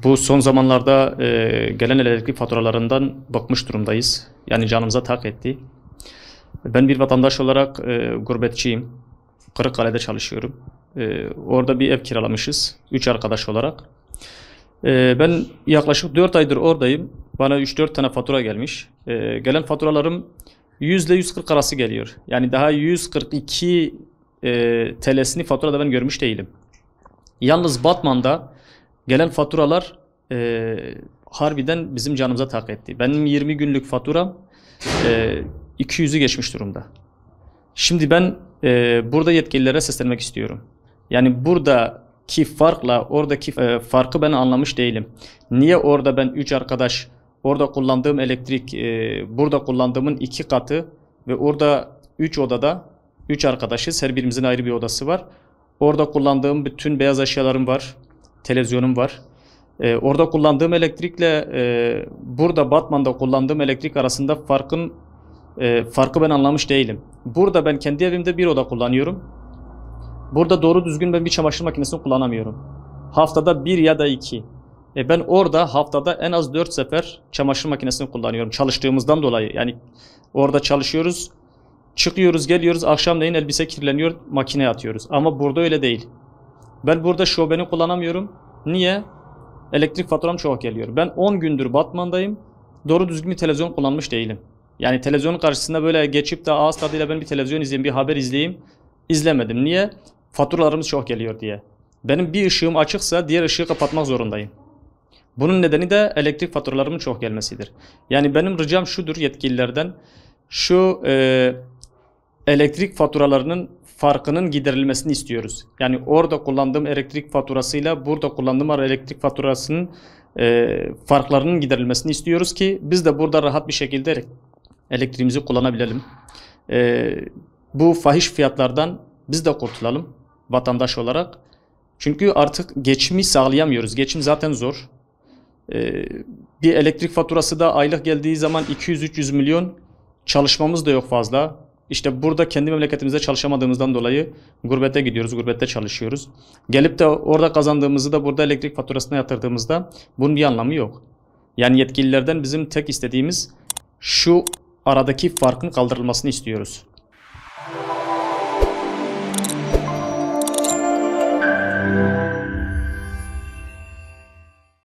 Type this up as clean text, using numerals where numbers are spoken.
Bu son zamanlarda gelen elektrik faturalarından bıkmış durumdayız. Yani canımıza tak etti. Ben bir vatandaş olarak gurbetçiyim. Kırıkkale'de çalışıyorum. Orada bir ev kiralamışız. 3 arkadaş olarak. Ben yaklaşık 4 aydır oradayım. Bana 3-4 tane fatura gelmiş. Gelen faturalarım %140 arası geliyor. Yani daha 142 TL'sini faturada ben görmüş değilim. Yalnız Batman'da gelen faturalar harbiden bizim canımıza tak etti. Benim 20 günlük faturam 200'ü geçmiş durumda. Şimdi ben burada yetkililere seslenmek istiyorum. Yani buradaki farkla oradaki farkı ben anlamış değilim. Niye orada ben 3 arkadaş orada kullandığım elektrik burada kullandığımın 2 katı ve orada 3 odada 3 arkadaşız. Her birimizin ayrı bir odası var. Orada kullandığım bütün beyaz eşyalarım var. Televizyonum var. Orada kullandığım elektrikle burada Batman'da kullandığım elektrik arasında farkı ben anlamış değilim. Burada ben kendi evimde bir oda kullanıyorum. Burada doğru düzgün ben bir çamaşır makinesini kullanamıyorum. Haftada 1 ya da 2. Ben orada haftada en az 4 sefer çamaşır makinesini kullanıyorum. Çalıştığımızdan dolayı. Yani orada çalışıyoruz. Çıkıyoruz, geliyoruz. Akşamleyin elbise kirleniyor, makineye atıyoruz. Ama burada öyle değil. Ben burada şubeni kullanamıyorum. Niye? Elektrik faturam çok geliyor. Ben 10 gündür Batman'dayım. Doğru düzgün bir televizyon kullanmış değilim. Yani televizyonun karşısında böyle geçip de ağız tadıyla ben bir televizyon izleyeyim, bir haber izleyeyim. İzlemedim. Niye? Faturalarımız çok geliyor diye. Benim bir ışığım açıksa diğer ışığı kapatmak zorundayım. Bunun nedeni de elektrik faturalarımın çok gelmesidir. Yani benim ricam şudur yetkililerden. Şu elektrik faturalarının farkının giderilmesini istiyoruz. Yani orada kullandığım elektrik faturasıyla burada kullandığım elektrik faturasının farklarının giderilmesini istiyoruz ki biz de burada rahat bir şekilde elektriğimizi kullanabilelim. Bu fahiş fiyatlardan biz de kurtulalım vatandaş olarak. Çünkü artık geçimi sağlayamıyoruz. Geçim zaten zor. Bir elektrik faturası da aylık geldiği zaman 200-300 milyon, çalışmamız da yok fazla. İşte burada kendi memleketimizde çalışamadığımızdan dolayı gurbete gidiyoruz, gurbette çalışıyoruz. Gelip de orada kazandığımızı da burada elektrik faturasına yatırdığımızda bunun bir anlamı yok. Yani yetkililerden bizim tek istediğimiz şu aradaki farkın kaldırılmasını istiyoruz.